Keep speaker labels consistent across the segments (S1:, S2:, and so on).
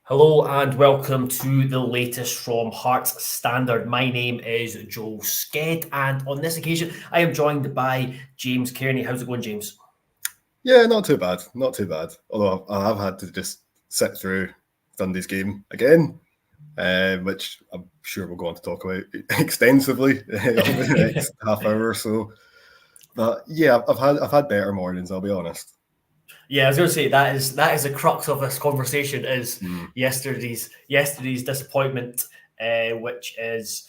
S1: Hello and welcome to the latest from Hearts Standard. My name is Joel Sked, and on this occasion, I am joined by James Kearney. How's it going, James?
S2: Yeah, not too bad. Not too bad. Although I have had to just sit through Sunday's game again, which I'm sure we'll go on to talk about extensively over the next half hour or so. But yeah, I've had better mornings. I'll be honest.
S1: Yeah, I was going to say that is the crux of this conversation is
S2: Mm.
S1: yesterday's disappointment, which is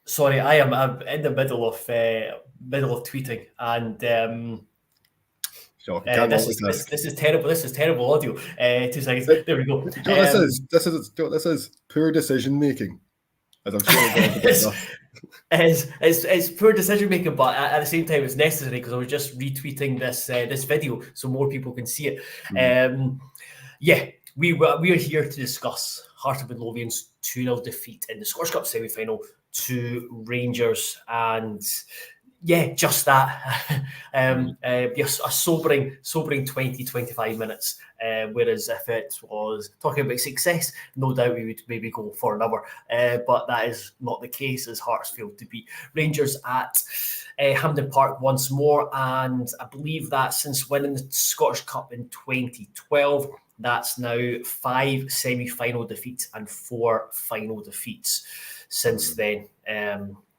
S1: sorry, I'm in the middle of tweeting and.
S2: Shocking. Can't multitask.
S1: This is terrible. This is terrible audio. 2 seconds.
S2: But,
S1: There we go.
S2: Joe, this is poor decision making, as I'm sure we'll go on to discuss.
S1: It's poor decision making, but at the same time, it's necessary because I was just retweeting this video so more people can see it. Yeah, we are here to discuss Heart of Midlothian's 2-0 defeat in the Scottish Cup semi-final to Rangers, and yeah, just that. Yes, a sobering 20-25 minutes. Whereas if it was talking about success, no doubt we would maybe go for another. But that is not the case as Hearts failed to beat Rangers at Hampden Park once more. And I believe that since winning the Scottish Cup in 2012, that's now 5 semi-final defeats and 4 final defeats since then.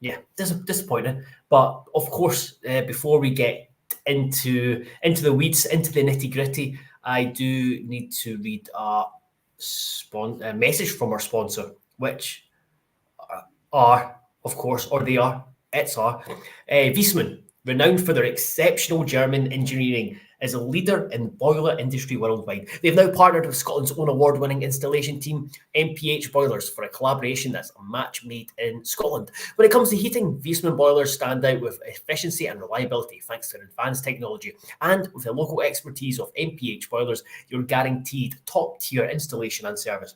S1: Yeah, disappointing. But of course, before we get into the weeds, into the nitty gritty, I do need to read a message from our sponsor, which are, of course, or they are, Viessmann, renowned for their exceptional German engineering, is a leader in the boiler industry worldwide. They've now partnered with Scotland's own award-winning installation team, MPH Boilers, for a collaboration that's a match made in Scotland. When it comes to heating, Viessmann boilers stand out with efficiency and reliability thanks to advanced technology. And with the local expertise of MPH Boilers, you're guaranteed top-tier installation and service.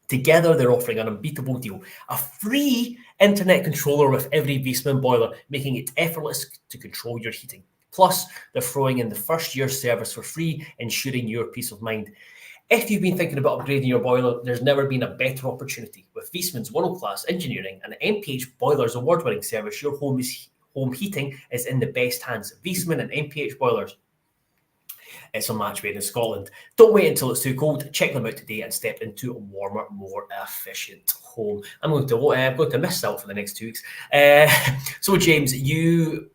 S1: Together, they're offering an unbeatable deal, a free internet controller with every Viessmann boiler, making it effortless to control your heating. Plus, they're throwing in the first year's service for free, ensuring your peace of mind. If you've been thinking about upgrading your boiler, there's never been a better opportunity. With Viessmann's world-class engineering and MPH Boilers award-winning service, your home heating is in the best hands. Viessmann and MPH Boilers. It's a match made in Scotland. Don't wait until it's too cold. Check them out today and step into a warmer, more efficient home. I'm going to miss out for the next 2 weeks. So, James, you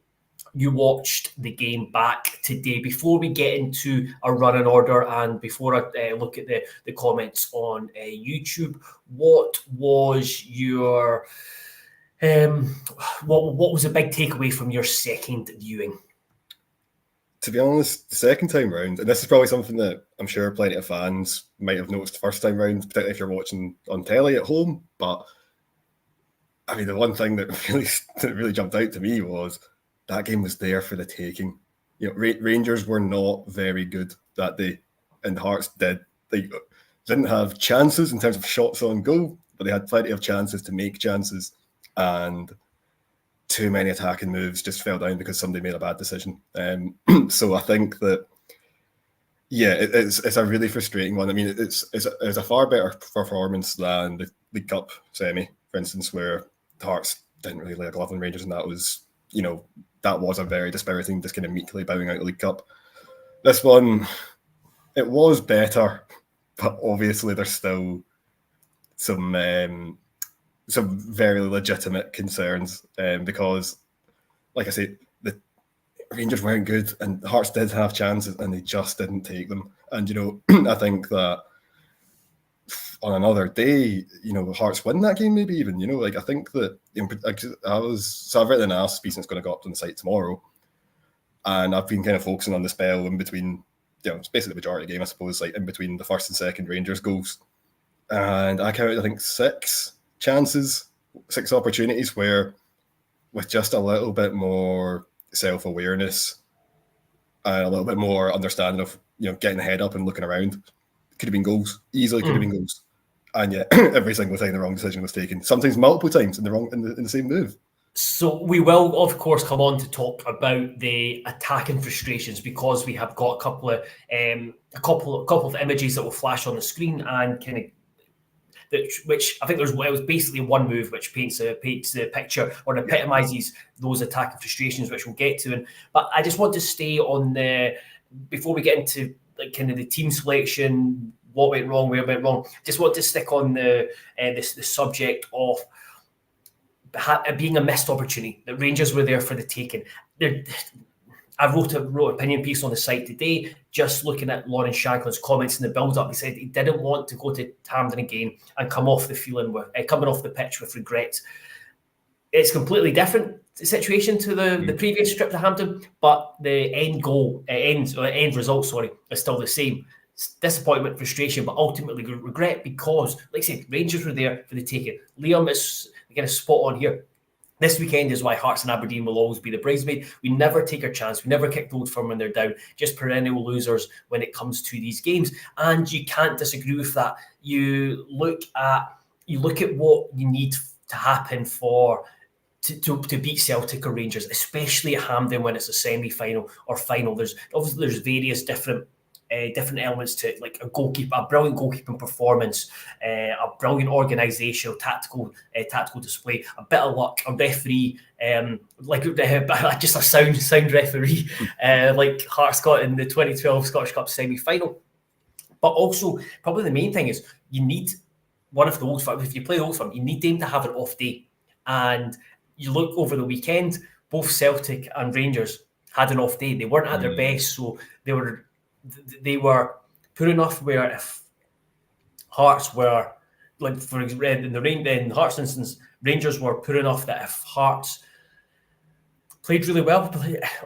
S1: watched the game back today. Before we get into a running order and before I look at the comments on YouTube, what was your what was a big takeaway from your second viewing?
S2: To be honest, the second time round, and this is probably something that I'm sure plenty of fans might have noticed the first time round, particularly if you're watching on telly at home. But I mean, the one thing that really jumped out to me was that game was there for the taking. You know, Rangers were not very good that day, and Hearts did. They didn't have chances in terms of shots on goal, but they had plenty of chances to make chances, and too many attacking moves just fell down because somebody made a bad decision. So I think that, yeah, it's a really frustrating one. I mean, it's a far better performance than the League Cup semi, for instance, where the Hearts didn't really lay a glove on Rangers, and that was, that was a very dispiriting, just kind of meekly bowing out the League Cup. This one, it was better, but obviously there's still some very legitimate concerns because, like I say, the Rangers weren't good and Hearts did have chances and they just didn't take them. And, I think that on another day, Hearts win that game maybe even, I think that I've written an analysis piece that's going to go up on the site tomorrow, and I've been kind of focusing on the spell in between, it's basically the majority of the game, I suppose, like in between the first and second Rangers goals. And I counted, I think, 6 opportunities where, with just a little bit more self-awareness and a little bit more understanding of, getting the head up and looking around, could have been goals. Easily could have been goals. And yet, every single time the wrong decision was taken. Sometimes multiple times in the same move.
S1: So we will, of course, come on to talk about the attacking frustrations, because we have got a couple of images that will flash on the screen, and kind of which I think it was basically one move which paints the picture or epitomizes those attacking frustrations, which we'll get to. But I just want to stay on before we get into like kind of the team selection, what went wrong, where went wrong. Just want to stick on the subject of being a missed opportunity. The Rangers were there for the taking. I wrote an opinion piece on the site today, just looking at Lawrence Shankland's comments in the build-up. He said he didn't want to go to Hampden again and come off the pitch with regret. It's a completely different situation to the previous trip to Hampden, but the end result, is still the same. It's disappointment, frustration, but ultimately regret, because, like I said, Rangers were there for the taking. Liam is again spot on here. This weekend is why Hearts and Aberdeen will always be the bridesmaid. We never take our chance. We never kick Old Firm when they're down. Just perennial losers when it comes to these games. And you can't disagree with that. You look at what you need to happen to beat Celtic or Rangers, especially at Hampden when it's a semi-final or final. There's various different elements to it, like a brilliant goalkeeping performance, a brilliant organisational tactical display, a bit of luck, a referee, just a sound referee, like Hearts got in the 2012 Scottish Cup semi-final. But also, probably the main thing is you need one of the Old Firm. If you play the Old Firm, you need them to have an off day. And you look over the weekend, both Celtic and Rangers had an off day. They weren't at their best, so they were poor enough where if Hearts were, like for example, in Hearts' instance, Rangers were poor enough that if Hearts played really well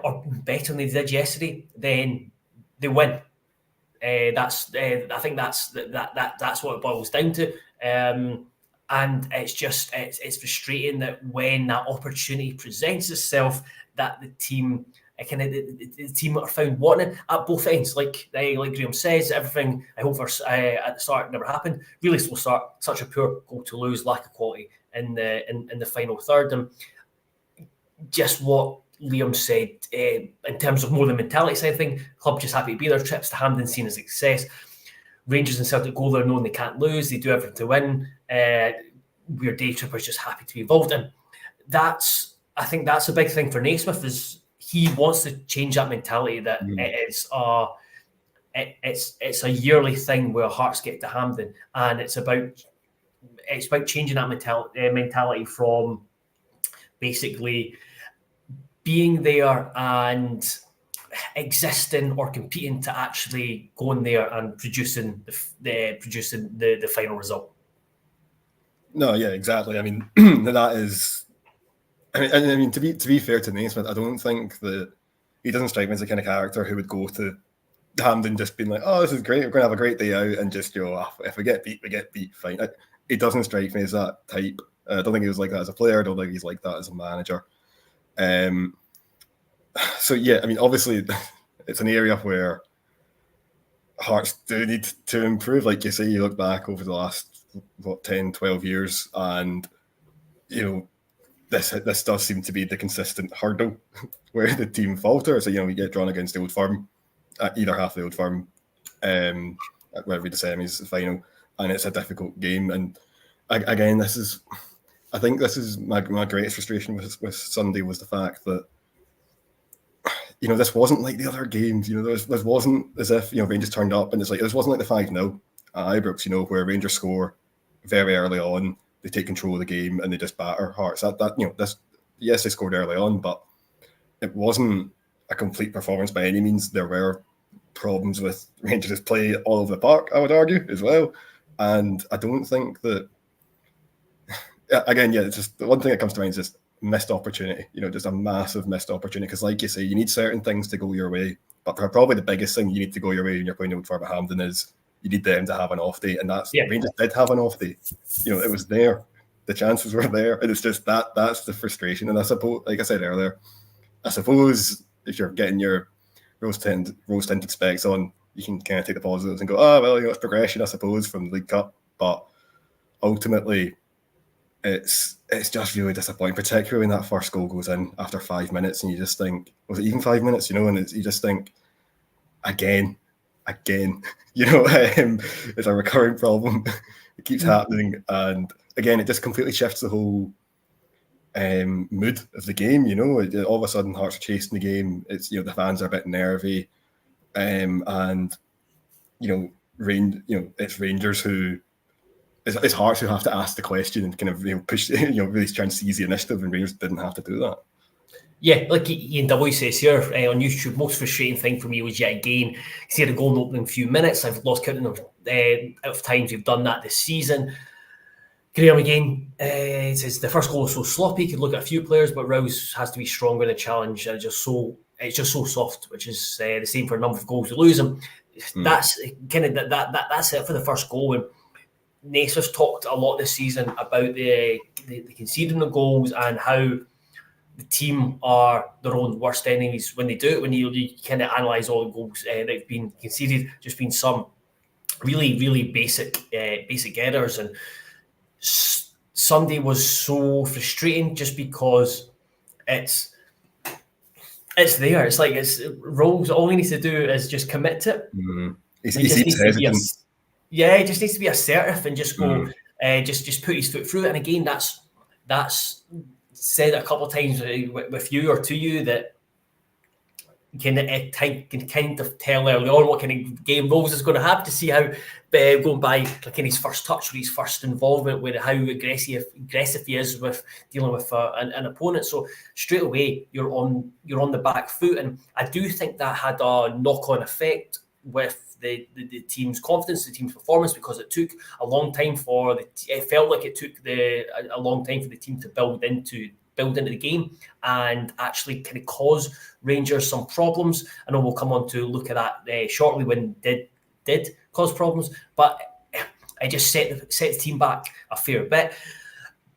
S1: or better than they did yesterday, then they win. I think that's what it boils down to. And it's frustrating that when that opportunity presents itself, that the team the team are found wanting at both ends. Like Graham says, everything I hope at the start never happened. Really slow start, such a poor goal to lose, lack of quality in the final third. And just what Liam said in terms of more the mentality side of thing, club just happy to be there. Trips to Hampden seen as a success. Rangers and Celtic go there knowing they can't lose. They do everything to win. We're day trippers just happy to be involved in. I think that's a big thing for Naismith, is he wants to change that mentality that it's a yearly thing where Hearts get to Hampden, and it's about changing that mentality from basically being there and existing or competing to actually going there and producing the final result.
S2: No, yeah, exactly. I mean, that is. I mean, to be fair to Naismith, I don't think that he doesn't strike me as the kind of character who would go to Hampden just being like, "Oh, this is great. We're going to have a great day out," and just if we get beat, we get beat. Fine. He doesn't strike me as that type. I don't think he was like that as a player. I don't think he's like that as a manager. So yeah, I mean, obviously, it's an area where Hearts do need to improve. Like you say, you look back over the last 10, 12 years, and this does seem to be the consistent hurdle where the team falter. So we get drawn against the Old Firm at either half of the Old Firm, whether the semis, the final, and it's a difficult game. And again, I think this is my greatest frustration with Sunday, was the fact that this wasn't like the other games. This wasn't as if Rangers turned up and it's like, this wasn't like the 5-0 at Ibrox, where Rangers score very early on, they take control of the game and they just batter Hearts. Yes, they scored early on, but it wasn't a complete performance by any means. There were problems with Rangers' play all over the park, I would argue, as well. And I don't think that. Again, it's just the one thing that comes to mind is just missed opportunity. Just a massive missed opportunity. Because, like you say, you need certain things to go your way, but probably the biggest thing you need to go your way when you're playing Old Firm at Hampden is you need them to have an off day, and Rangers did have an off day. It was there, the chances were there, and it's just that's the frustration. And I suppose, like I said earlier, if you're getting your rose tinted specs on, you can kind of take the positives and go, it's progression, I suppose, from the League Cup. But ultimately, it's just really disappointing, particularly when that first goal goes in after 5 minutes, and you just think, was it even 5 minutes? And you just think, again, it's a recurring problem. It keeps happening, and again, it just completely shifts the whole mood of the game. All of a sudden, Hearts are chasing the game. It's the fans are a bit nervy, and it's Rangers who. It's Hearts who have to ask the question and kind of push, really try and seize the initiative, and Rangers didn't have to do that.
S1: Yeah, like Ian W says here on YouTube, most frustrating thing for me was yet again, see the goal in the opening few minutes. I've lost count of times we've done that this season. Graham again says the first goal was so sloppy. Could look at a few players, but Rouse has to be stronger in the challenge. And it's just so soft, which is the same for a number of goals we lose them. That's kind of that's it for the first goal. And Naismith's talked a lot this season about the conceding the goals and how the team are their own worst enemies when they do it. When you kind of analyse all the goals that have been conceded, just been some really, really basic errors. And Sunday was so frustrating just because it's there. It's like Rolls. All he needs to do is just commit to it.
S2: Mm-hmm. He just needs
S1: to be assertive and just go, just put his foot through it. And again, that's said a couple of times with you or to you that can kind of tell early on what kind of game Rolls is going to have to see how going by like in his first touch or his first involvement with how aggressive he is with dealing with an opponent. So straight away you're on the back foot, and I do think that had a knock-on effect with the team's confidence, the team's performance, because it took a long time it felt like it took a long time for the team to build into the game and actually kind of cause Rangers some problems. I know we'll come on to look at that shortly when did cause problems, but I just set the team back a fair bit.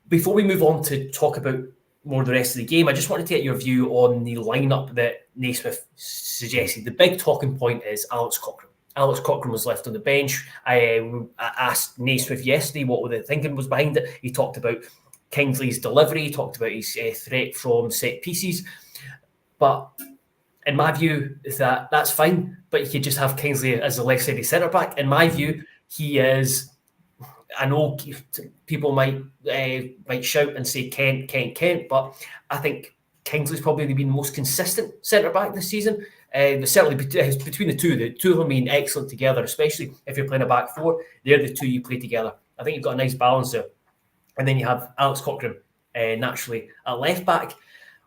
S1: Before we move on to talk about more the rest of the game, I just wanted to get your view on the lineup that Naismith suggested. The big talking point is Alex Cochrane. Alex Cochrane was left on the bench. I asked Naismith yesterday what the thinking was behind it. He talked about Kingsley's delivery, he talked about his threat from set pieces. But in my view, that's fine, but you could just have Kingsley as a left-sided centre-back. In my view, he is... I know people might shout and say Kent, but I think Kingsley's probably been the most consistent centre-back this season. Certainly between the two of them being excellent together, especially if you're playing a back four, they're the two you play together. I think you've got a nice balance there. And then you have Alex Cochrane naturally at left back.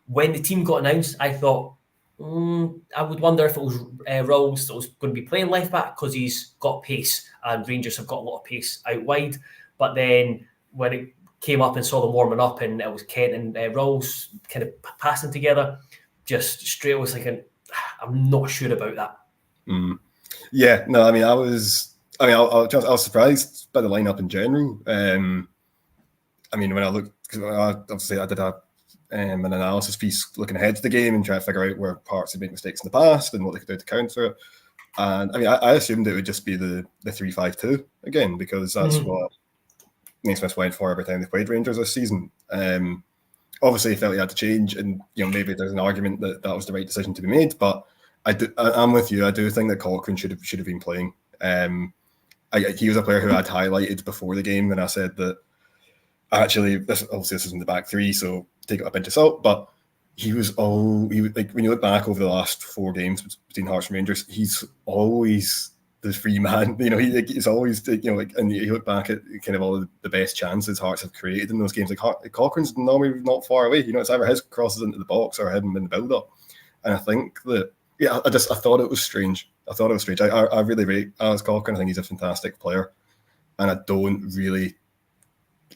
S1: When the team got announced, I thought, I would wonder if it was Rolls that was going to be playing left back because he's got pace and Rangers have got a lot of pace out wide. But then when it came up and saw them warming up and it was Kent and Rolls kind of passing together, just straight was like, I'm not sure about that.
S2: Yeah, no, I was surprised by the lineup in general. When I looked, because obviously I did an analysis piece looking ahead to the game and trying to figure out where parts had made mistakes in the past and what they could do to counter it. And I assumed it would just be the 3-5-2 again, because that's what Naismith went for every time they played Rangers this season. Obviously, he felt he had to change, and maybe there's an argument that was the right decision to be made. But I'm with you. I do think that Cochrane should have been playing. He was a player who I'd highlighted before the game, and I said that actually this is in the back three, so take it up into salt. But he was like, when you look back over the last 4 games between Hearts and Rangers, he's always the free man. He's always and you look back at kind of all the best chances Hearts have created in those games. Like Cochrane's normally not far away. It's either his crosses into the box or him in the build up. And I think that I thought it was strange. I really rate Alex Cochrane. I think he's a fantastic player, and I don't really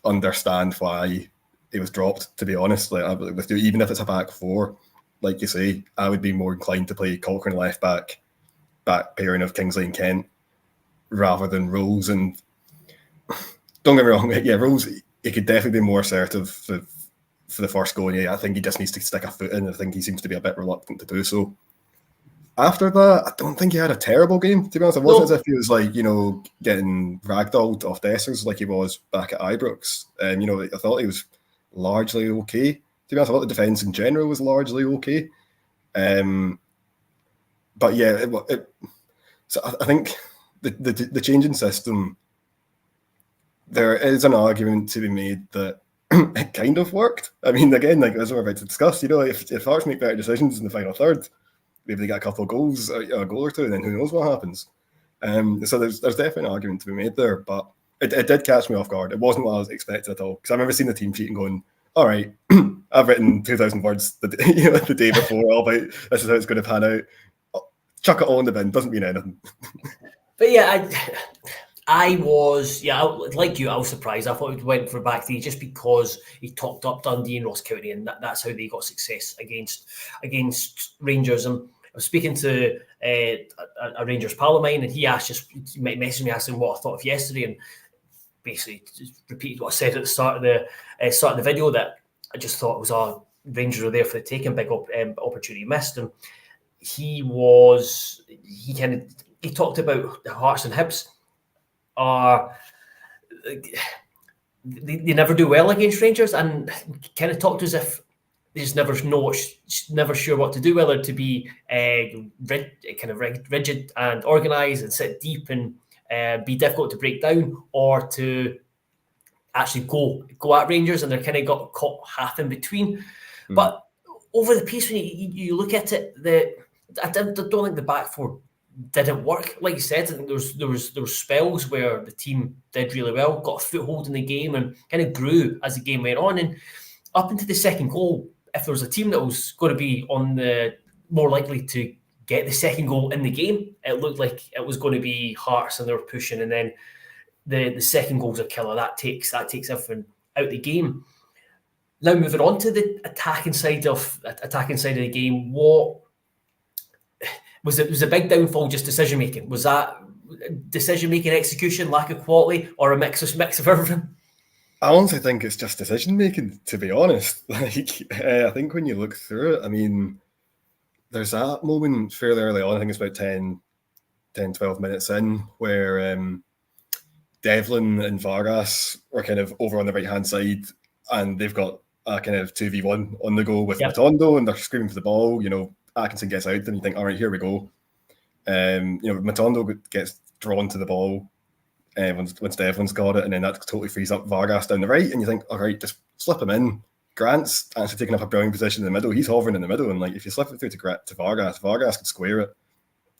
S2: understand why he was dropped, to be honest. Even if it's a back four, like you say, I would be more inclined to play Cochrane left back pairing of Kingsley and Kent rather than Rolls. And don't get me wrong, Rolls, he could definitely be more assertive for the first goal. I think he just needs to stick a foot in. I think he seems to be a bit reluctant to do so. after that, I don't think he had a terrible game, to be honest. It wasn't as if he was like, getting ragdolled off Dessers like he was back at Ibrox. I thought he was largely okay. To be honest, I thought the defence in general was largely okay. But yeah, so I think the changing system, there is an argument to be made that it kind of worked. I mean, again, like as we're about to discuss, if Hearts make better decisions in the final third, maybe they get a couple of goals, a goal or two, and then who knows what happens. So there's definitely an argument to be made there, but it did catch me off guard. It wasn't what I was expecting at all, because I remember seeing the team sheet and going, all right, I've written 2,000 words the day before all about this is how it's going to pan out. Chuck it all in the bin, doesn't mean anything.
S1: But yeah, I was, like you, I was surprised. I thought he went for back three just because he topped up Dundee and Ross County, and that's how they got success against Rangers. And I was speaking to a Rangers pal of mine, and he messaged me asking what I thought of yesterday, and basically just repeated what I said at the start of the video, that I just thought it was Rangers were there for the taking, big opportunity missed. And he talked about the Hearts and Hibs are they never do well against Rangers, and kind of talked as if they just never sure what to do, whether to be rigid and organised and sit deep and be difficult to break down, or to actually go at Rangers, and they're kind of got caught half in between. But over the piece, when you look at it, I don't think the back four didn't work. Like you said, I think there was spells where the team did really well, got a foothold in the game, and kind of grew as the game went on. And up into the second goal, if there was a team that was going to be on the more likely to get the second goal in the game, it looked like it was going to be Hearts, and they were pushing. And then the second goal's a killer. That takes everything out the game. Now moving on to the attacking side of the game, what was it? Was a big downfall just decision making? Was that decision making, execution, lack of quality, or a mix of everything?
S2: I honestly think it's just decision making, to be honest. I think when you look through it, I mean, there's that moment fairly early on, I think it's about 10, 12 minutes in, where Devlin and Vargas were kind of over on the right-hand side, and they've got a kind of 2v1 on the go with Matondo, and they're screaming for the ball. Atkinson gets out, and you think, all right, here we go. Matondo gets drawn to the ball once Devlin's got it, and then that totally frees up Vargas down the right, and you think, all right, just slip him in. Grant's actually taking up a brilliant position in the middle. He's hovering in the middle, and if you slip it through to Vargas could square it.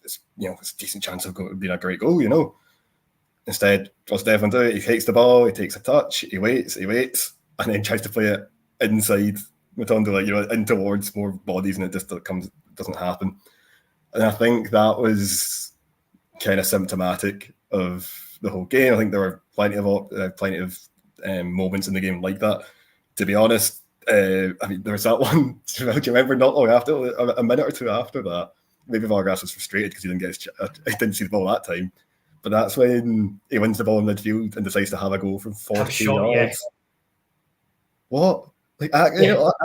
S2: It's a decent chance of being a great goal. Instead, what's Devlin do? He takes the ball, he takes a touch, he waits, and then tries to play it inside Matondo, in towards more bodies, and it just doesn't happen. And I think that was kind of symptomatic of the whole game. I think there were plenty of moments in the game like that. To be honest, there was that one. Do you remember not long after, a minute or two after that, maybe Vargas was frustrated because he didn't see the ball that time. But that's when he wins the ball in midfield and decides to have a go from 40 yards. Yeah. What?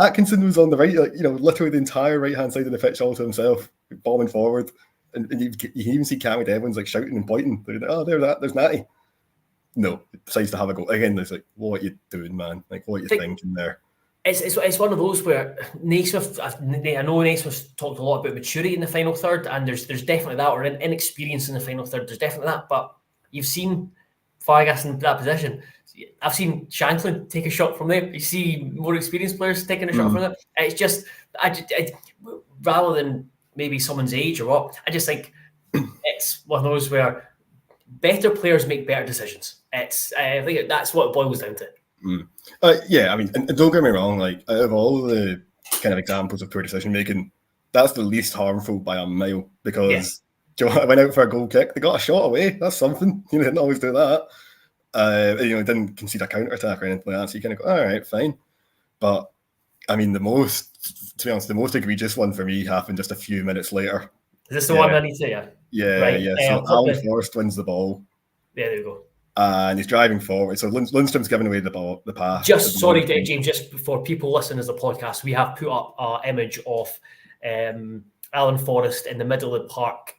S2: Atkinson was on the right, literally the entire right-hand side of the pitch all to himself, bombing forward. And you even see Cammy Devlin's shouting and pointing. They're like, oh, there's Natty. No, decides to have a go. Again, it's what are you doing, man? What are you thinking there?
S1: It's one of those where Naismith, I know Naismith's talked a lot about maturity in the final third, and there's definitely that, or inexperience in the final third. There's definitely that, but you've seen Vargas in that position. I've seen Shanklin take a shot from there. You see more experienced players taking a shot from there. It's just, rather than maybe someone's age or what, I just think it's one of those where better players make better decisions. I think that's what it boils down to.
S2: And don't get me wrong, out of all the kind of examples of poor decision making, that's the least harmful by a mile, because I went out for a goal kick, they got a shot away. That's something. They didn't always do that. Didn't concede a counter attack or anything like that. So you kind of go, all right, fine. But to be honest, the most egregious one for me happened just a few minutes later.
S1: Is this the one I need to?
S2: Yeah. Right. So Alan Forrest wins the ball.
S1: Yeah, there we go.
S2: And he's driving forward. So Lundstrom's giving away the pass.
S1: James, just before people listen as a podcast, we have put up an image of Alan Forrest in the middle of the park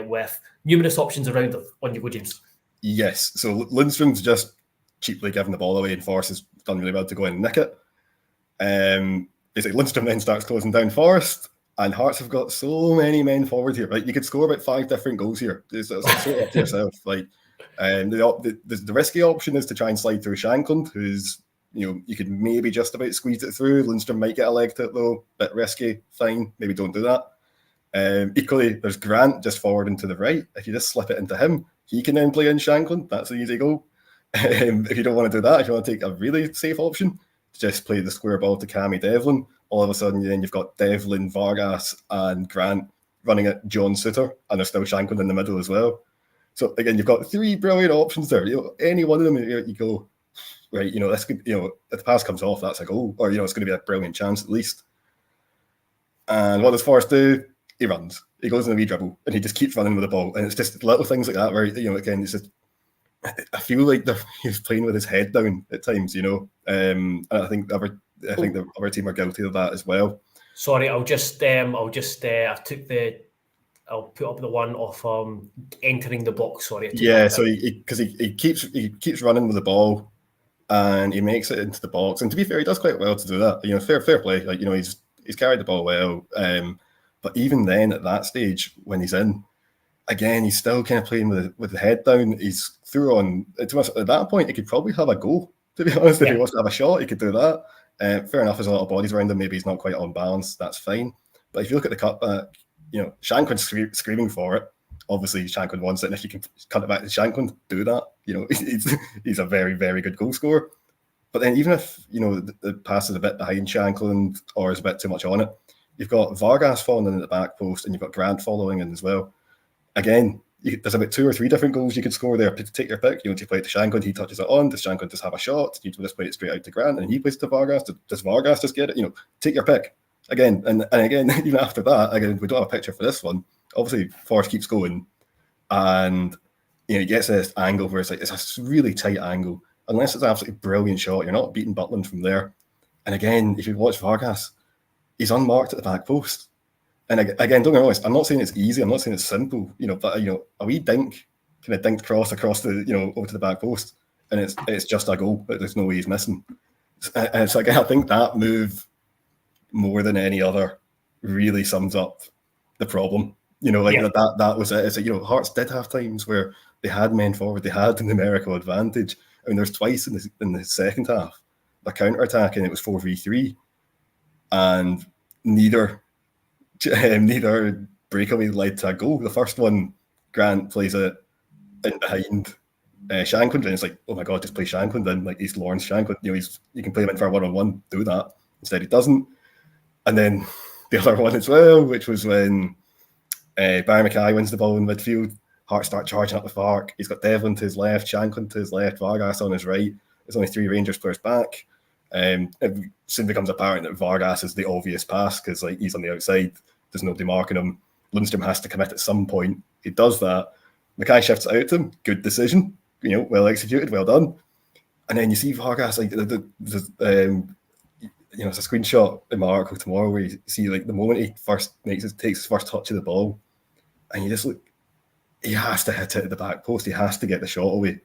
S1: with numerous options around them. On you go, James.
S2: Yes, so Lundstrom's just cheaply giving the ball away, and Forrest has done really well to go in and nick it. Basically, Lundstrom then starts closing down Forrest, and Hearts have got so many men forward here. Right, you could score about 5 different goals here. It's sort of up to yourself. Like, the risky option is to try and slide through Shankland, who's, you could maybe just about squeeze it through. Lundstrom might get a leg to it though. Bit risky. Fine, maybe don't do that. Equally, there's Grant just forward and to the right. If you just slip it into him, he can then play in Shankland. That's an easy goal. If you don't want to do that, if you want to take a really safe option, just play the square ball to Cammy Devlin. All of a sudden, then you've got Devlin, Vargas, and Grant running at John Suter, and there's still Shankland in the middle as well. So again, you've got 3 brilliant options there. Any one of them, you go, right, this could, if the pass comes off, that's a goal, or it's going to be a brilliant chance at least. And what does Forrest do? He runs. He goes in a wee dribble, and he just keeps running with the ball. And it's just little things like that where, again, it's just, I feel like he's playing with his head down at times, and I think the other team are guilty of that as well.
S1: Sorry, I'll put up the one of entering the box. Sorry.
S2: Yeah, so he keeps running with the ball, and he makes it into the box. And to be fair, he does quite well to do that. Fair play. Like, he's carried the ball well. But even then, at that stage, when he's in, again, he's still kind of playing with the head down. He's through on. At that point, he could probably have a goal. To be honest, if he wants to have a shot, he could do that. Fair enough, there's a lot of bodies around him. Maybe he's not quite on balance. That's fine. But if you look at the cutback, Shankland's screaming for it. Obviously, Shankland wants it, and if you can cut it back to Shankland, do that. He's a very, very good goal scorer. But then even if, the pass is a bit behind Shankland or is a bit too much on it, you've got Vargas falling in at the back post, and you've got Grant following in as well. Again, there's about 2 or 3 different goals you could score there. Take your pick. You play it to Shankland, he touches it on. Does Shankland just have a shot? You just play it straight out to Grant, and he plays it to Vargas. Does Vargas just get it? Take your pick. Again, and again, even after that, again, we don't have a picture for this one. Obviously, Forrest keeps going, and he gets this angle where it's a really tight angle. Unless it's an absolutely brilliant shot, you're not beating Butland from there. And again, if you watch Vargas, he's unmarked at the back post. And again, don't get me wrong, I'm not saying it's easy. I'm not saying it's simple. But a wee dink, kind of dinked across the over to the back post, and it's just a goal. But there's no way he's missing. And so again, I think that move, more than any other, really sums up the problem. That was it. It's Hearts did have times where they had men forward, they had the numerical advantage. I mean, there's twice in the second half, a counter-attack, and it was 4v3, and neither breakaway led to a goal. The first one, Grant plays it in behind Shankland, and it's like, oh my god, just play Shankland in, like East Lawrence Shankland. You can play him in for a one-on-one, do that. Instead, he doesn't. And then the other one as well, which was when Barry Mackay wins the ball in midfield. Hearts start charging up the park. He's got Devlin to his left, Shankland to his left, Vargas on his right. There's only 3 Rangers players back. It soon becomes apparent that Vargas is the obvious pass because he's on the outside. There's nobody marking him. Lundstrom has to commit at some point. He does that. Mackay shifts it out to him. Good decision. Well executed. Well done. And then you see Vargas it's a screenshot in my article tomorrow where you see the moment he first takes his first touch of the ball, and you just look, he has to hit it at the back post. He has to get the shot away,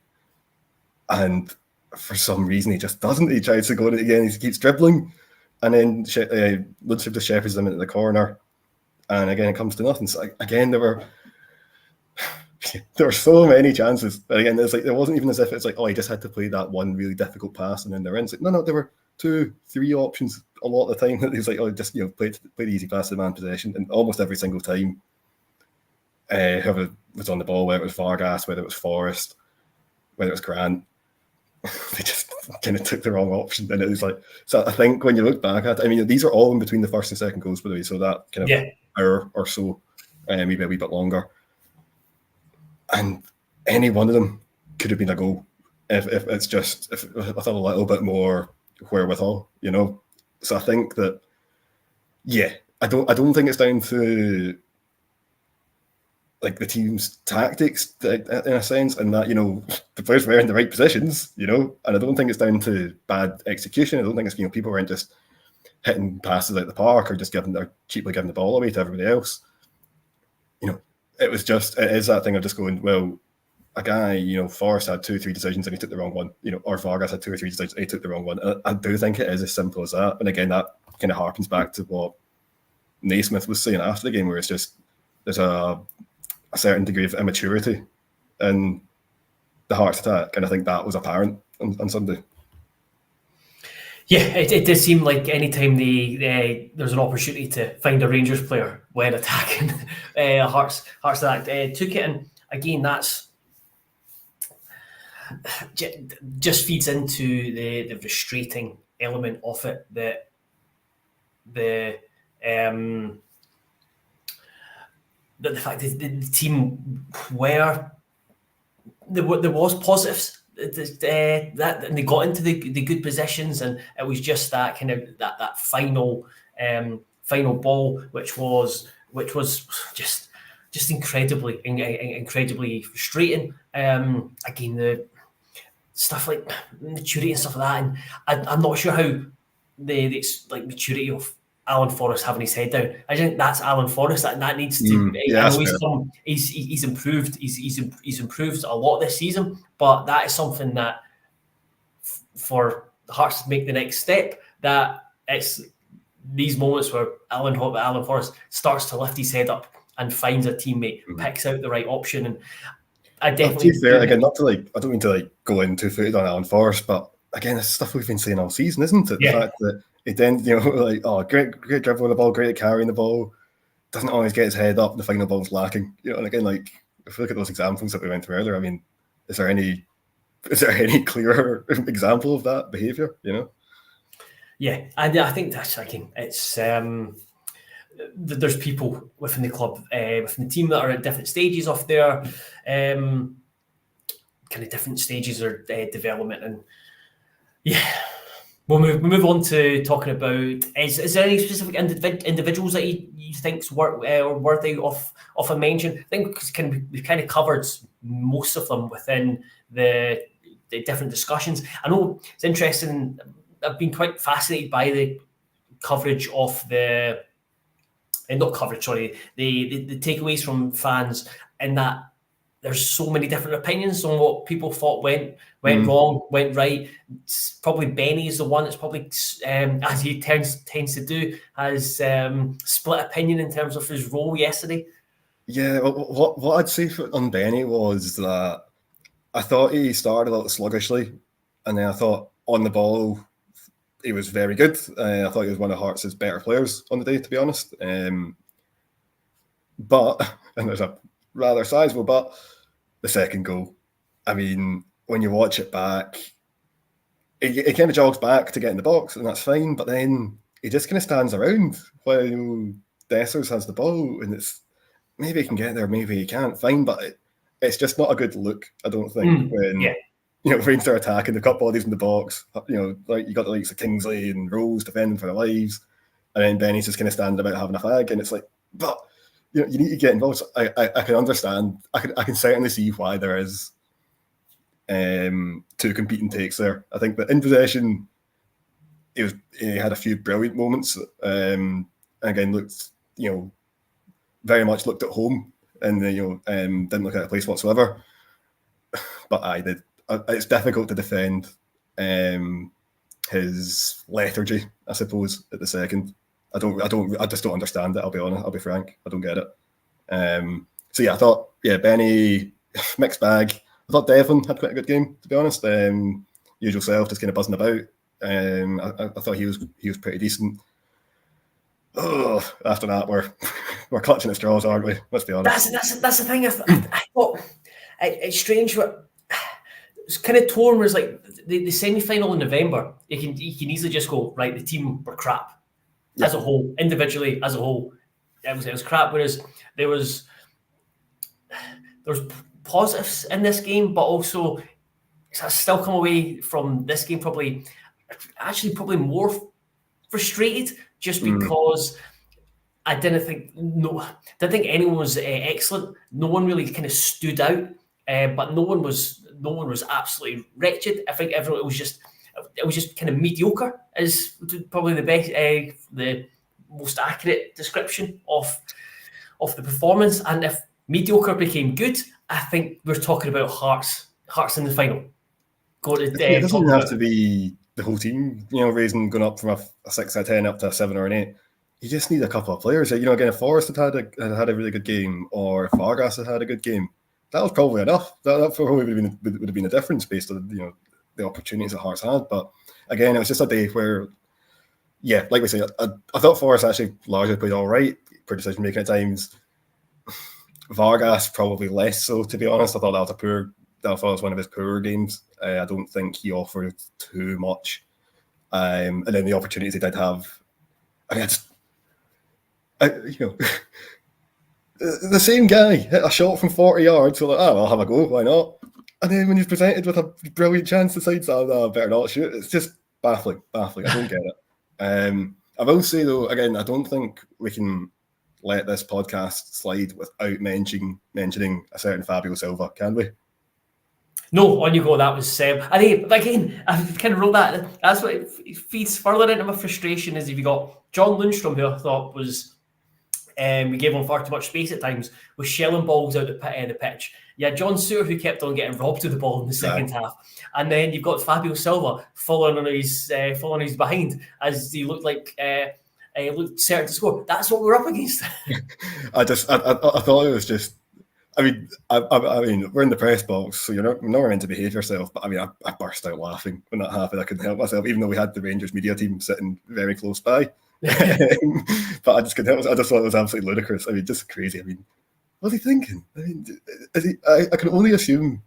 S2: and for some reason he just doesn't. He tries to go at it again. He keeps dribbling, and then Lundstrom just shepherds him into the corner, and again it comes to nothing. So again, there were so many chances. But again, it's there wasn't even as if it's he just had to play that one really difficult pass and then they're in. It's no, there were 2, 3 options a lot of the time that he's just play the easy pass to the man possession, and almost every single time whoever was on the ball, whether it was Vargas, whether it was Forrest, whether it was Grant, they just kind of took the wrong option. And it was so I think when you look back at it, I mean, these are all in between the first and second goals, by the way, so that kind of hour or so, maybe a wee bit longer. And any one of them could have been a goal if it's just with a little bit more wherewithal, So I think that, I don't think it's down to the team's tactics in a sense, and that the players were in the right positions, and I don't think it's down to bad execution. I don't think it's people weren't just hitting passes out the park or just cheaply giving the ball away to everybody else. it is that thing of just going, well, a guy, Forrest had 2 or 3 decisions and he took the wrong one, or Vargas had 2 or 3 decisions and he took the wrong one. I do think it is as simple as that. And again, that kind of harkens back to what Naismith was saying after the game, where it's just there's a certain degree of immaturity in the Hearts attack, and I think that was apparent on Sunday.
S1: Yeah, it did seem like anytime there's an opportunity to find a Rangers player when attacking Hearts attack, took it, and again that's just feeds into the frustrating element of it, that the fact that the team were there was positives that and they got into the good positions, and it was just that kind of that final ball which was just incredibly frustrating. Again, the stuff like maturity and stuff like that, and I'm not sure how the maturity of Alan Forrest having his head down. I think that's Alan Forrest that needs to. I know he's improved. He's improved a lot this season, but that is something that for the Hearts to make the next step, that it's these moments where Alan Forrest starts to lift his head up and finds a teammate, picks out the right option, and I definitely.
S2: Again, not to I don't mean to go in too-footed on Alan Forrest, but again, it's stuff we've been saying all season, isn't it? The fact that he then, great dribbling the ball, great at carrying the ball, doesn't always get his head up, the final ball's lacking. And again, if we look at those examples that we went through earlier, I mean, is there any clearer example of that behaviour,
S1: Yeah, and I think that's it's there's people within the club, within the team that are at different stages of their kind of different stages of development, and we'll move on to talking about is there any specific individuals that you think's worthy of a mention? I think we've kind of covered most of them within the different discussions. I know it's interesting. I've been quite fascinated by the coverage of the takeaways from fans, in that there's so many different opinions on what people thought went wrong, went right. It's probably Benny is the one that's probably, as he tends to do, has split opinion in terms of his role yesterday.
S2: Yeah, what I'd say on Benny was that I thought he started a little sluggishly, and then I thought on the ball he was very good. I thought he was one of Hearts' better players on the day, to be honest. But, and there's a rather sizable but, the second goal. I mean, when you watch it back, he kind of jogs back to get in the box, and that's fine, but then he just kind of stands around while Dessers has the ball, and it's maybe he can get there, maybe he can't, fine, but it's just not a good look, I don't think, when Rangers are attacking, they've got bodies in the box, you got the likes of Kingsley and Rose defending for their lives, and then Benny's just kind of standing about having a fag, and it's like, but you need to get involved. So I can understand, I can certainly see why there is two competing takes there. I think that in possession, he had a few brilliant moments, and again looked, very much looked at home, and didn't look out of place whatsoever. But it's difficult to defend his lethargy, I suppose, at the second. I just don't understand it. I'll be honest. I'll be frank. I don't get it. So yeah, I thought Benny, mixed bag. I thought Devlin had quite a good game, to be honest. Usual self, just kind of buzzing about. I thought he was pretty decent. Oh, after that, we're clutching at straws, aren't we? Let's be honest.
S1: That's the thing. I thought it's strange. It's kind of torn. Whereas like the semi-final in November, you can easily just go, right, the team were crap as a whole, individually as a whole. It was crap. Whereas there was positives in this game, but also I still come away from this game probably more frustrated, just because I didn't think anyone was excellent. No one really kind of stood out, but no one was absolutely wretched. I think everyone was just kind of mediocre is probably the best, the most accurate description of of the performance. And if mediocre became good, I think we're talking about Hearts in the final.
S2: It doesn't even have to be the whole team, going up from a 6 out of 10 up to a 7 or an 8. You just need a couple of players. Again, if Forrest had a really good game, or if Vargas had a good game, that was probably enough. That probably would have been a difference based on the opportunities that Hearts had. But again, it was just a day where, like we say, I thought Forrest actually largely played all right, for decision making at times. Vargas probably less so, to be honest. I thought that was one of his poorer games. I don't think he offered too much. And then the opportunities he did have, the same guy hit a shot from 40 yards, so I'll have a go, why not? And then when he's presented with a brilliant chance, decides, I better not shoot. It's just baffling. I don't get it. I will say, though, again, I don't think we can let this podcast slide without mentioning a certain Fabio Silva, can we?
S1: No, on you go. That was I think, again, I kind of wrote that. That's what it feeds further into my frustration, is if you got John Lundstrom, who I thought was, we gave him far too much space at times, was shelling balls out the pitch. Yeah, John Stewart, who kept on getting robbed of the ball in the second half, and then you've got Fabio Silva falling on his behind as he looked like he looked certain to score. That's what we're up against.
S2: I thought it was just. I mean, we're in the press box, so you're not meant to behave yourself. But I burst out laughing when that happened. I couldn't help myself, even though we had the Rangers media team sitting very close by. But I just couldn't help myself. I just thought it was absolutely ludicrous. Just crazy. What's he thinking? I can only assume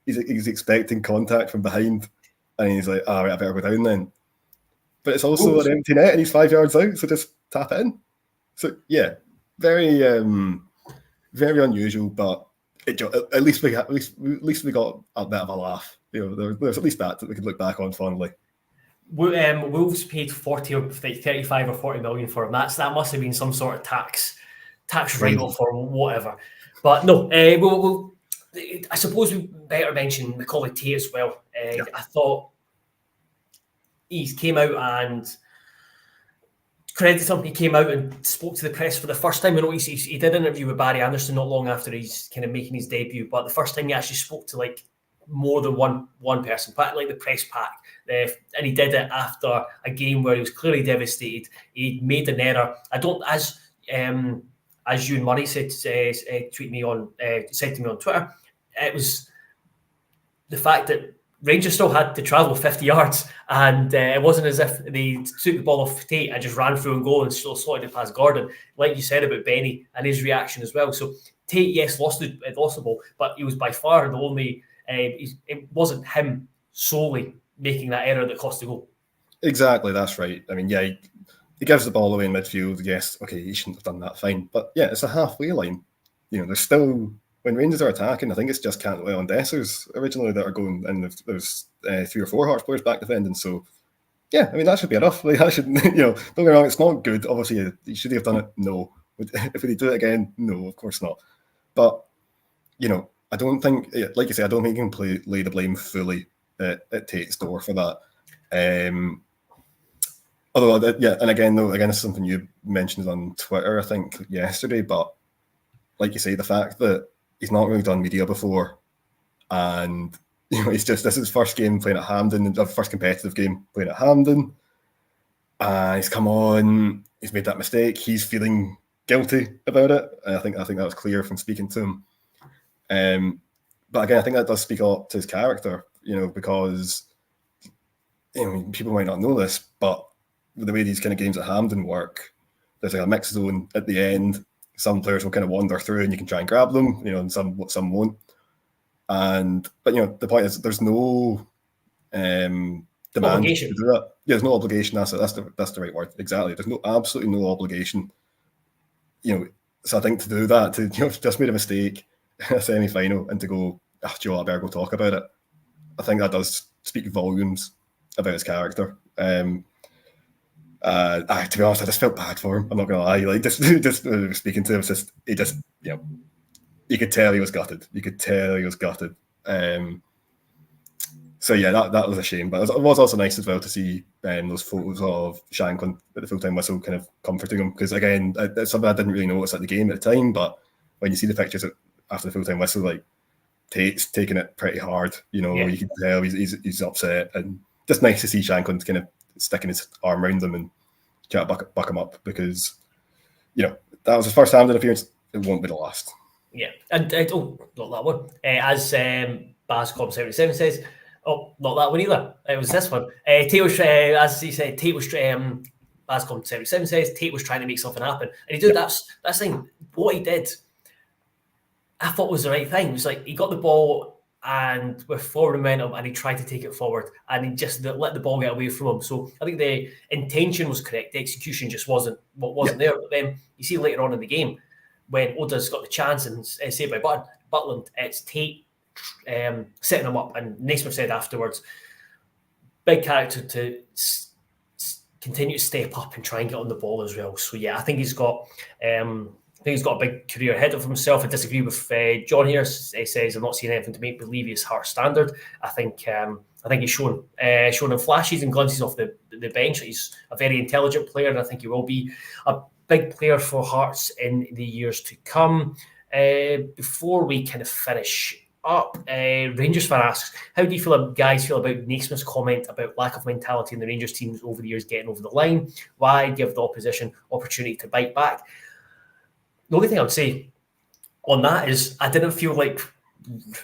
S2: he's expecting contact from behind, and he's like, right, I better go down then. But it's also an empty net, and he's 5 yards out, so just tap it in. So yeah, very. Very unusual, but at least we got a bit of a laugh. There's at least that we could look back on fondly.
S1: Wolves paid 35 or 40 million for him. That must have been some sort of tax write-off or whatever. But no, I suppose we better mention Macaulay Tate as well. I thought he came out and. Credit him, he came out and spoke to the press for the first time. He did an interview with Barry Anderson not long after he's kind of making his debut, but the first time he actually spoke to like more than one person, like the press pack, and he did it after a game where he was clearly devastated. He made an error. As Ewan Murray said to me on Twitter, it was the fact that Rangers still had to travel 50 yards, and it wasn't as if they took the ball off Tate and just ran through and goal and still slotted it past Gordon, like you said about Benny and his reaction as well. So Tate, yes, lost the ball, but he was by far the only. It wasn't him solely making that error that cost the goal.
S2: Exactly, that's right. He gives the ball away in midfield. Yes, okay, he shouldn't have done that. Fine, but yeah, it's a halfway line. There's still. When Rangers are attacking, I think it's just Cantwell and Dessers originally that are going, and there's 3 or 4 Hearts players back defending. So, yeah, that should be enough. That should, don't get me wrong, it's not good. Obviously, should he have done it? No. If he do it again, no, of course not. But, I don't think, like you say, I don't think you can lay the blame fully at Tate's door for that. Although, and again, this is something you mentioned on Twitter, I think, yesterday. But, like you say, the fact that he's not really done media before, and this is his first game playing at Hampden, the first competitive game playing at Hampden. He's come on, he's made that mistake. He's feeling guilty about it. And I think that was clear from speaking to him. But again, I think that does speak a lot to his character, because people might not know this, but the way these kind of games at Hampden work, there's like a mixed zone at the end. Some players will kind of wander through and you can try and grab them, and some won't. But the point is there's no demand
S1: obligation
S2: to do that. Yeah, there's no obligation. That's the right word. Exactly. There's absolutely no obligation. So I think to do that, to just made a mistake in a semi-final and to go, Joe, I better go talk about it. I think that does speak volumes about his character. To be honest, I just felt bad for him. I'm not gonna lie. Just speaking to him, you could tell he was gutted. So yeah, that was a shame, but it was also nice as well to see those photos of Shankland at the full-time whistle kind of comforting him, because again, it's something I didn't really notice at the game at the time, but when you see the pictures after the full-time whistle, like Tate's taking it pretty hard, you can tell he's upset, and just nice to see Shankland kind of sticking his arm around him and try to buck him up, because that was his first Hampden appearance. It won't be the last.
S1: Yeah, and not that one. As Bascom77 says, not that one either. It was this one. Tate was, as he said, Bascom77 says, Tate was trying to make something happen, and he did. That's thing. What he did, I thought was the right thing. It was like he got the ball and with forward momentum, and he tried to take it forward, and he just let the ball get away from him. So I think the intention was correct. The execution just wasn't there. But then you see later on in the game, when Oda's got the chance and saved by Butland, it's Tate setting him up. And Naismith said afterwards, big character to continue to step up and try and get on the ball as well. So yeah, I think he's got a big career ahead of himself. I disagree with John here. He says, I'm not seeing anything to make believe he's Hearts standard. I think he's shown in flashes and glimpses off the bench. He's a very intelligent player, and I think he will be a big player for Hearts in the years to come. Before we kind of finish up, Rangers fan asks, how do you guys feel about Naismith's comment about lack of mentality in the Rangers teams over the years getting over the line? Why give the opposition opportunity to bite back? The only thing I would say on that is I didn't feel like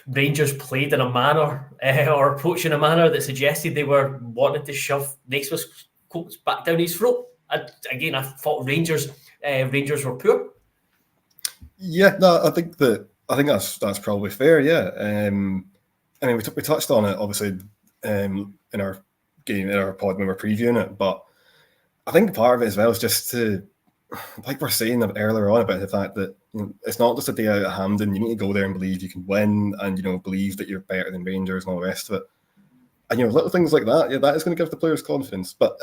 S1: Rangers played in a manner or approached in a manner that suggested they were wanting to shove Naismith's coats back down his throat. I thought Rangers were poor.
S2: Yeah, no, I think that's probably fair. Yeah, I mean, we touched on it obviously in our game, in our pod when we were previewing it, but I think part of it as well is just to, like we're saying earlier on about the fact that it's not just a day out at Hampden. You need to go there and believe you can win, and believe that you're better than Rangers and all the rest of it. And little things like that, that is going to give the players confidence. But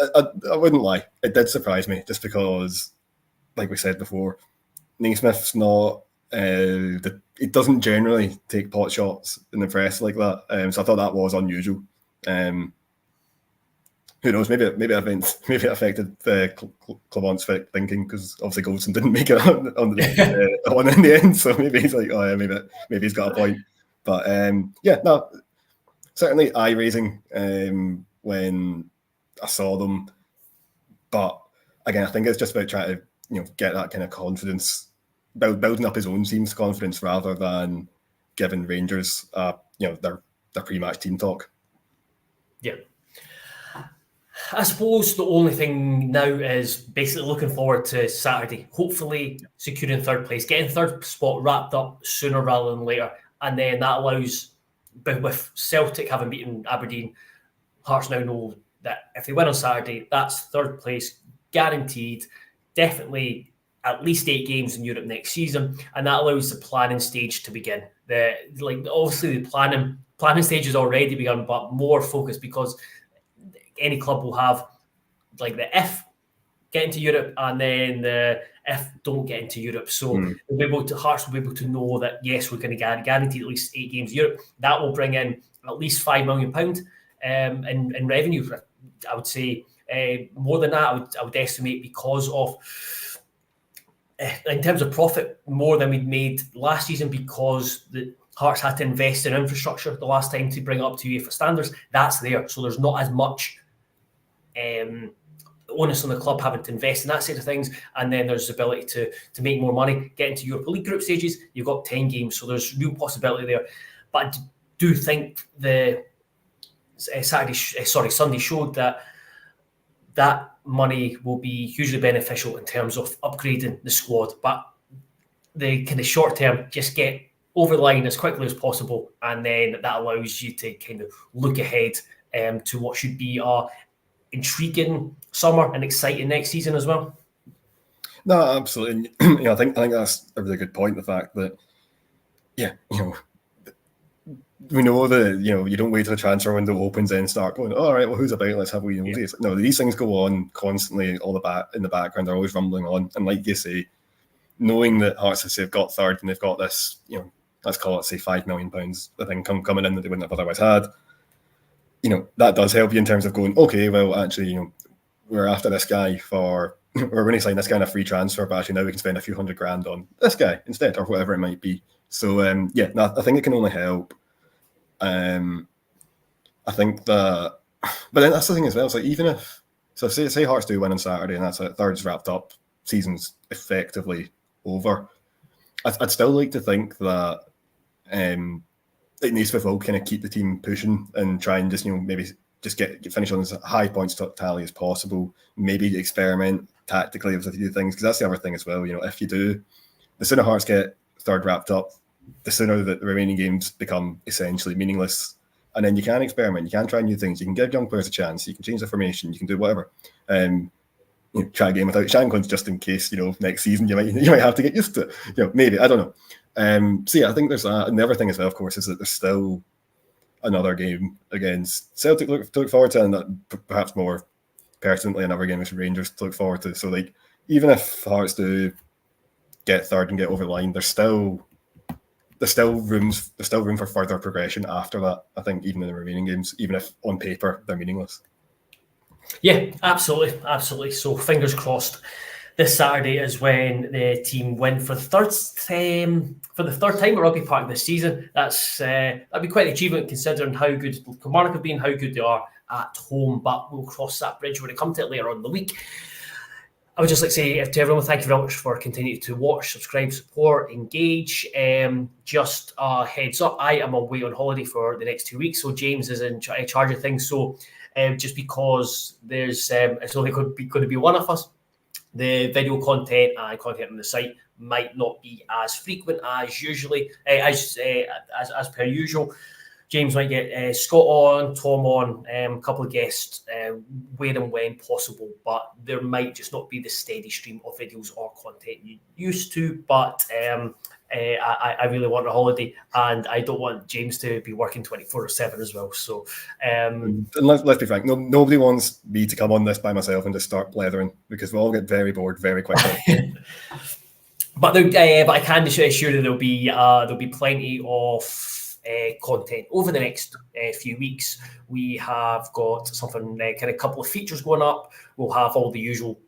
S2: I wouldn't lie, it did surprise me, just because, like we said before, Naismith's not. He doesn't generally take pot shots in the press like that. So I thought that was unusual. Who knows? Maybe it affected Clement's thinking, because obviously Goldson didn't make it on in the end. So maybe he's like, oh yeah, maybe he's got a point. But certainly eye raising when I saw them. But again, I think it's just about trying to get that kind of confidence, building up his own team's confidence rather than giving Rangers their pre-match team talk.
S1: Yeah. I suppose the only thing now is basically looking forward to Saturday, hopefully securing third place, getting third spot wrapped up sooner rather than later. And then that allows, with Celtic having beaten Aberdeen, Hearts now know that if they win on Saturday, that's third place guaranteed, definitely at least 8 games in Europe next season. And that allows the planning stage to begin. Obviously the planning stage has already begun, but more focus, because any club will have like the if get into Europe and then the if don't get into Europe. So Hearts will be able to know that, yes, we're going to guarantee at least 8 games in Europe. That will bring in at least £5 million in revenue. I would say more than that, I would estimate, because of in terms of profit, more than we'd made last season, because the Hearts had to invest in infrastructure the last time to bring it up to UEFA standards. That's there. So there's not as much onus on the club having to invest in that side of things. And then there's the ability to make more money, get into Europa League group stages. You've got 10 games, so there's real possibility there. But I do think the Sunday showed that money will be hugely beneficial in terms of upgrading the squad. But the kind of short term, just get over the line as quickly as possible, and then that allows you to kind of look ahead to what should be a intriguing summer and exciting next season as well.
S2: No, absolutely. I think that's a really good point. The fact that, we know that you don't wait till the transfer window opens and start going, all right, well, who's about? Let's have these. No, these things go on constantly. In the background, they're always rumbling on. And like you say, knowing that Hearts have got third and they've got this, let's call it, say, £5 million, I think, coming in that they wouldn't have otherwise had. that does help you in terms of going, okay, well, actually, we're after this guy we're going to sign this guy in a free transfer, but actually now we can spend a few $100,000 on this guy instead, or whatever it might be. So I think it can only help. I think that, but then that's the thing as well. So even if, say Hearts do win on Saturday and that's it, third's wrapped up, season's effectively over. I'd still like to think that Naismith will kind of keep the team pushing and try and just maybe just get finish on as high points tally as possible. Maybe experiment tactically with a few things, because that's the other thing as well. If you do, the sooner Hearts get third wrapped up, the sooner that the remaining games become essentially meaningless. And then you can experiment, you can try new things, you can give young players a chance, you can change the formation, you can do whatever. Try a game without Shankland just in case, next season you might have to get used to it. Maybe, I don't know. I think there's that. And the other thing as well, of course, is that there's still another game against Celtic to look forward to, and perhaps more pertinently another game with Rangers to look forward to. So even if Hearts do get third and get over the line, there's still room for further progression after that. I think even in the remaining games, even if on paper they're meaningless.
S1: Yeah, absolutely. So fingers crossed. This Saturday is when the team win for the third time at Rugby Park this season. That'd be quite an achievement considering how good Kilmarnock have been, how good they are at home. But we'll cross that bridge when it comes to it later on in the week. I would just like to say to everyone, thank you very much for continuing to watch, subscribe, support, engage. Just a heads up, I am away on holiday for the next 2 weeks, so James is in charge of things. So just because there's it's only going to be one of us, the video content and content on the site might not be as frequent as usually, as per usual. James might get Scott on, Tom on, a couple of guests where and when possible, but there might just not be the steady stream of videos or content you used to. But I really want a holiday, and I don't want James to be working 24/7 as well. So,
S2: and let's be frank, nobody wants me to come on this by myself and just start blethering, because we'll all get very bored very quickly.
S1: But I can assure you there'll be plenty of content over the next few weeks. We have got something, kind of a couple of features going up. We'll have all the usual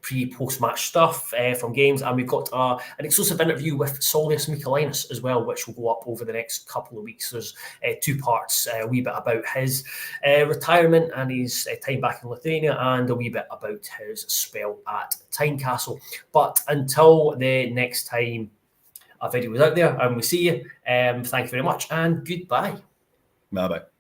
S1: pre-post-match stuff from games, and we've got an exclusive interview with Saulius Michaelinas as well, which will go up over the next couple of weeks. There's 2 parts, a wee bit about his retirement and his time back in Lithuania, and a wee bit about his spell at Tynecastle. But until the next time a video is out there and we see you, thank you very much and goodbye.
S2: Bye-bye.